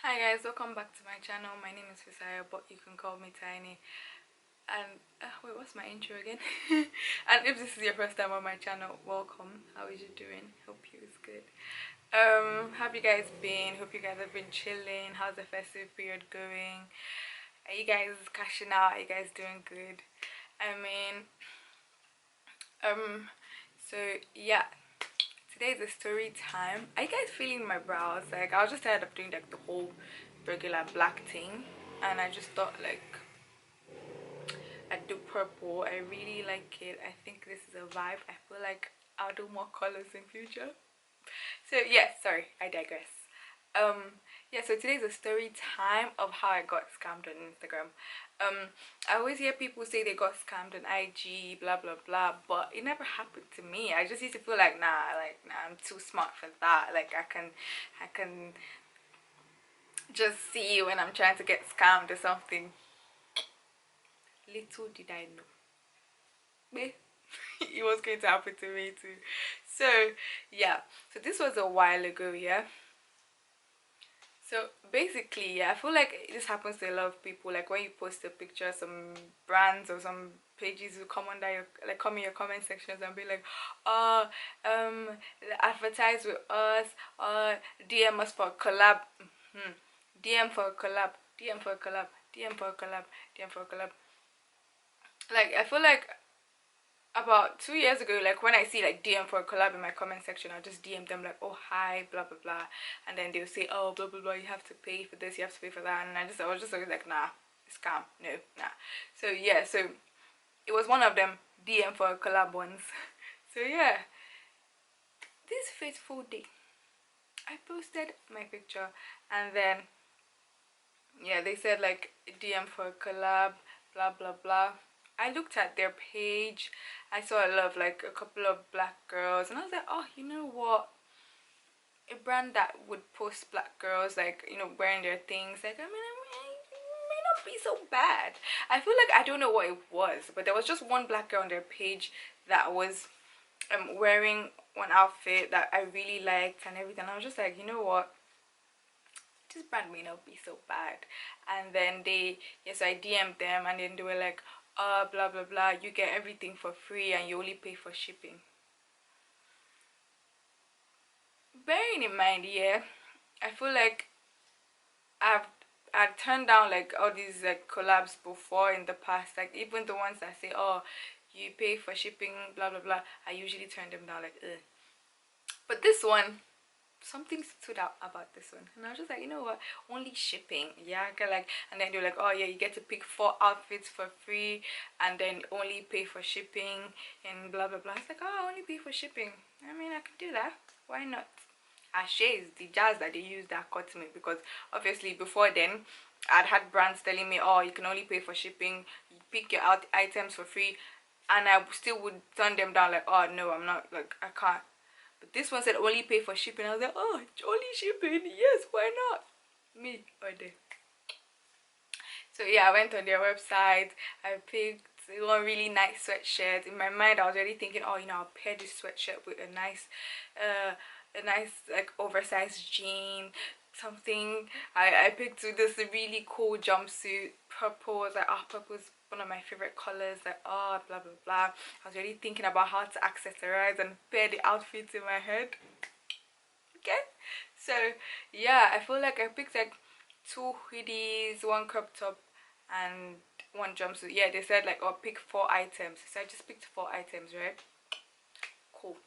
Hi guys, welcome back to my channel. My name is Fisaya, but you can call me Tiny. And wait, what's my intro again? And if this is your first time on my channel, welcome. How is you doing? Hope you is good. Have you guys been? Hope you guys have been chilling. How's the festive period going? Are you guys cashing out? Are you guys doing good? I mean, um, so yeah. Today is a story time. Are you guys feeling my brows? Like, I was just tired of doing like the whole regular black thing, and I just thought like I'd do purple. I really like it. I think this is a vibe. I feel like I'll do more colors in future. So yeah, sorry, I digress. Yeah, so today's a story time of how I got scammed on Instagram. I always hear people say they got scammed on IG, blah blah blah, but it never happened to me. I just used to feel like nah, I'm too smart for that. Like I can just see when I'm trying to get scammed or something. Little did I know. It was going to happen to me too. So yeah, so this was a while ago. Yeah, so basically, yeah, I feel like this happens to a lot of people. Like when you post a picture, some brands or some pages will come under your, like, come in your comment sections and be like, oh, advertise with us, DM us for a collab. DM for a collab, DM for a collab, DM for a collab, DM for a collab. Like, I feel like about 2 years ago, like when I see like DM for a collab in my comment section, I'll just DM them like, oh hi, blah blah blah, and then they'll say, oh blah blah blah, you have to pay for this, you have to pay for that, and I was just always like, nah, scam, no, nah. So yeah, so it was one of them DM for a collab ones. So yeah, this fateful day, I posted my picture, and then yeah, they said like DM for a collab, blah blah blah. I looked at their page. I saw a lot of like a couple of black girls, and I was like, oh, you know what? A brand that would post black girls, like, you know, wearing their things. Like, I mean, it may not be so bad. I feel like I don't know what it was, but there was just one black girl on their page that was wearing one outfit that I really liked and everything. I was just like, you know what? This brand may not be so bad. And then yes, I DM'd them, and then they were like, blah blah blah, you get everything for free and you only pay for shipping. Bearing in mind, yeah, I feel like I've I've turned down like all these like collabs before in the past, like even the ones that say, oh, you pay for shipping, blah blah blah, I usually turn them down, like, ugh. But this one, something stood out about this one, and I was just like, you know what, only shipping, yeah, okay, like, and then they're like, oh yeah, you get to pick 4 outfits for free and then only pay for shipping and blah blah blah. It's like, oh, I only pay for shipping. I mean, I could do that, why not? Ashe is the jazz that they use that caught me, because obviously before then I'd had brands telling me, oh, you can only pay for shipping, you pick your items for free, and I still would turn them down, like, oh no, I'm not, like, I can't. But this one said only pay for shipping. I was like, oh, only shipping, yes, why not? Me or they. So yeah, I went on their website. I picked one really nice sweatshirt. In my mind, I was already thinking, oh, you know, I'll pair this sweatshirt with a nice like oversized jean, something. I picked this really cool jumpsuit, purple. I was like, oh, purple is one of my favorite colors. Like, oh, blah blah blah. I was already thinking about how to accessorize and pair the outfits in my head. Okay, so yeah, I feel like I picked like 2 hoodies, one crop top, and one jumpsuit. Yeah, they said like, oh, pick 4 items, so I just picked 4 items, right? Cool.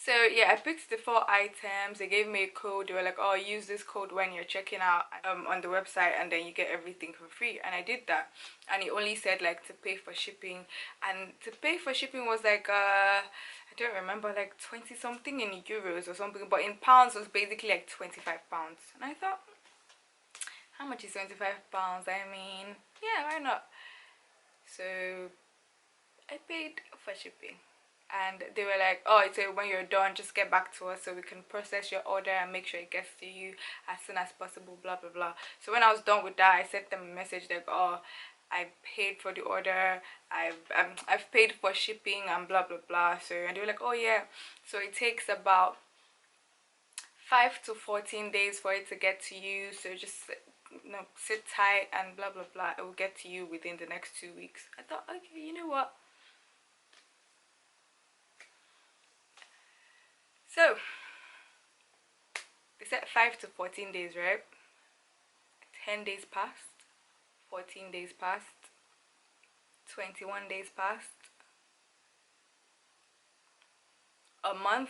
So yeah, I picked the 4 items. They gave me a code. They were like, oh, use this code when you're checking out on the website, and then you get everything for free. And I did that, and it only said like to pay for shipping, and to pay for shipping was like I don't remember, like 20 something in euros or something, but in pounds was basically like 25 pounds. And I thought, how much is 25 pounds? I mean, yeah, why not? So I paid for shipping, and they were like, oh, so when you're done, just get back to us so we can process your order and make sure it gets to you as soon as possible, blah blah blah. So when I was done with that, I sent them a message like, oh, I paid for the order, I've paid for shipping and blah blah blah. So, and they were like, oh yeah, so it takes about 5 to 14 days for it to get to you, so just sit tight and blah blah blah, it will get to you within the next 2 weeks. I thought, okay, you know what, so they said 5 to 14 days, right? 10 days passed, 14 days passed, 21 days passed, a month.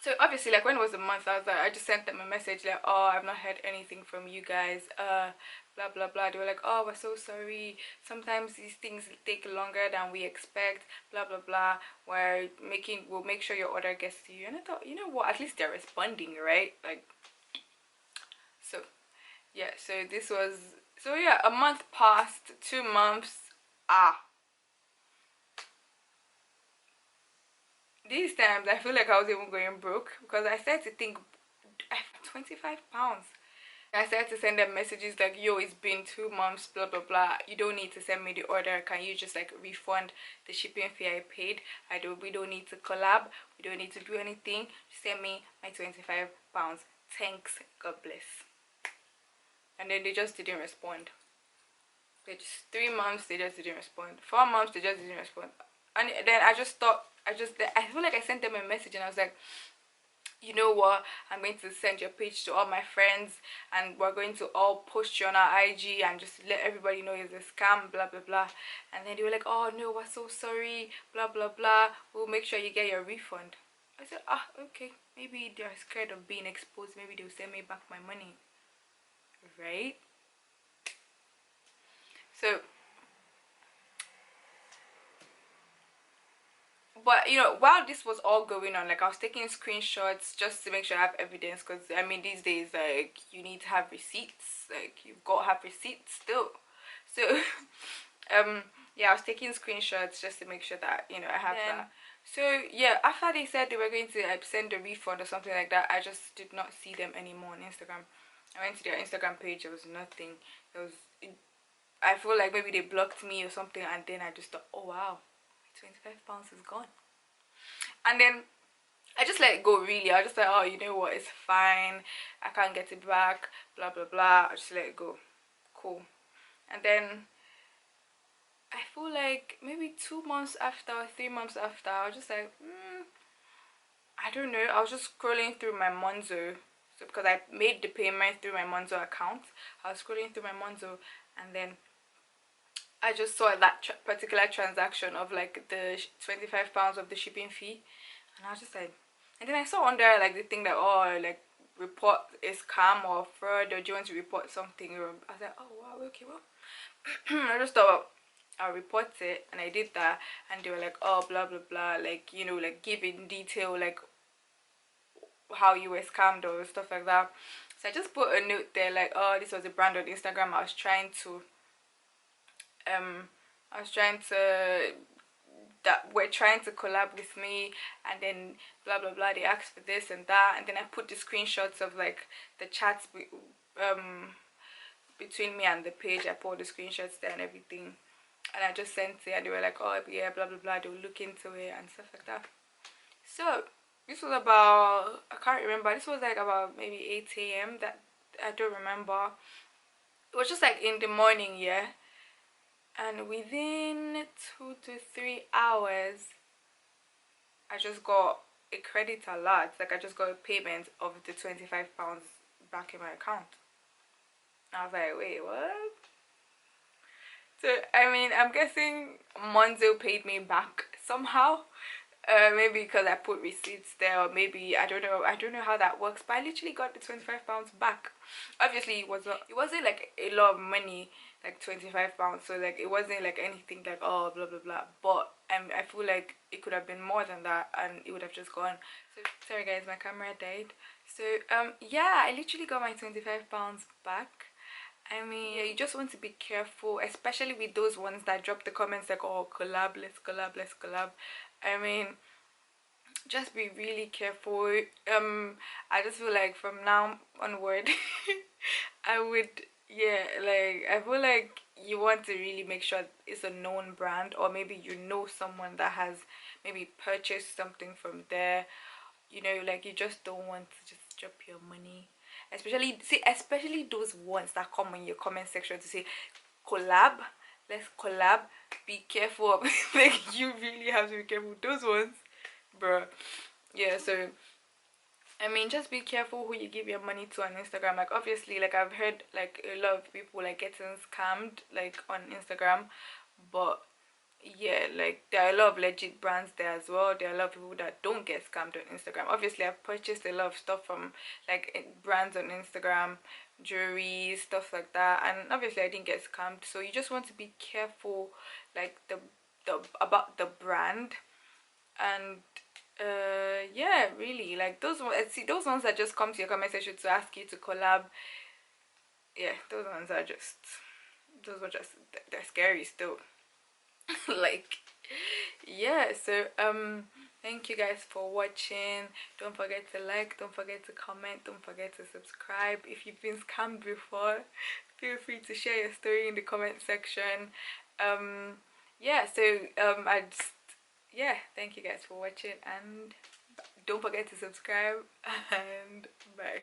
So obviously, like, when it was a month, I was like, I just sent them a message like, oh, I've not heard anything from you guys, blah blah blah. They were like, oh, we're so sorry, sometimes these things take longer than we expect, blah blah blah, we'll make sure your order gets to you. And I thought, you know what, at least they're responding, right? Like, so yeah, so yeah, a month passed, 2 months. These times I feel like I was even going broke, because I started to think, I have 25 pounds. I started to send them messages like, yo, it's been 2 months, blah blah blah, you don't need to send me the order, can you just like refund the shipping fee I paid? We don't need to collab, we don't need to do anything, just send me my 25 pounds, thanks, God bless. And then they just didn't respond. They just 3 months, they just didn't respond. 4 months, they just didn't respond. And then I just thought, I feel like I sent them a message and I was like, you know what, I'm going to send your page to all my friends and we're going to all post you on our IG and just let everybody know it's a scam, blah blah blah. And then they were like, oh no, we're so sorry, blah blah blah, we'll make sure you get your refund. I said, okay, maybe they're scared of being exposed, maybe they'll send me back my money, right? So, but you know, while this was all going on, like, I was taking screenshots just to make sure I have evidence, because I mean, these days, like, you need to have receipts, like, you've got to have receipts still. So yeah, I was taking screenshots just to make sure that, you know, I have that. So yeah, after they said they were going to send a refund or something like that, I just did not see them anymore on Instagram. I went to their Instagram page, there was nothing. I feel like maybe they blocked me or something, and then I just thought, oh wow, 25 pounds is gone. And then I just let it go, really. I was just like, oh, you know what, it's fine, I can't get it back, blah blah blah. I just let it go, cool. And then I feel like maybe 2 months after or 3 months after, I was just like, I don't know, I was just scrolling through my Monzo, so because I made the payment through my Monzo account, I was scrolling through my Monzo, and then I just saw that particular transaction of like the 25 pounds of the shipping fee, and I was just like, and then I saw on there like the thing that, oh, like, report is scam or fraud, or do you want to report something? I was like, oh wow, okay, well, I just thought I'll report it, and I did that, and they were like, oh, blah blah blah, like, you know, like, give in detail like how you were scammed or stuff like that. So I just put a note there like, oh, this was a brand on Instagram I was trying to that were trying to collab with me, and then blah blah blah, they asked for this and that, and then I put the screenshots of like the chats between me and the page. I put the screenshots there and everything, and I just sent it, and they were like, oh yeah, blah blah blah, they'll look into it and stuff like that. So this was about, I can't remember, this was like about maybe 8 a.m. that I don't remember. It was just like in the morning, yeah. And within 2 to 3 hours, I just got a credit alert. Like, I just got a payment of the 25 pounds back in my account. I was like, wait, what? So I mean, I'm guessing Monzo paid me back somehow. Maybe because I put receipts there, or maybe I don't know how that works, but I literally got the 25 pounds back. Obviously it wasn't like a lot of money, like 25 pounds, so like it wasn't like anything like, oh, blah blah blah, but I feel like it could have been more than that and it would have just gone. So sorry guys, my camera died. So yeah, I literally got my 25 pounds back. I mean, yeah, you just want to be careful, especially with those ones that drop the comments like, oh, collab, let's collab, let's collab. I mean, just be really careful. I just feel like from now onward I would, yeah, like, I feel like you want to really make sure it's a known brand, or maybe you know someone that has maybe purchase something from there. You know, like you just don't want to just drop your money, especially those ones that come in your comment section to say collab, let's collab. Be careful of like you really have to be careful with those ones, bro. Yeah, so I mean, just be careful who you give your money to on Instagram. Like, obviously, like I've heard like a lot of people like getting scammed like on Instagram, but yeah, like there are a lot of legit brands there as well. There are a lot of people that don't get scammed on Instagram. Obviously, I've purchased a lot of stuff from like brands on Instagram, jewelry, stuff like that, and obviously I didn't get scammed. So you just want to be careful, like the about the brand. And yeah, really, like those ones, see those ones that just come to your comment section to ask you to collab. Yeah, those ones are just, those were just, they're scary still. Like, yeah, so thank you guys for watching. Don't forget to like, don't forget to comment, don't forget to subscribe. If you've been scammed before, feel free to share your story in the comment section. Yeah, so I just, yeah, thank you guys for watching, and don't forget to subscribe, and bye.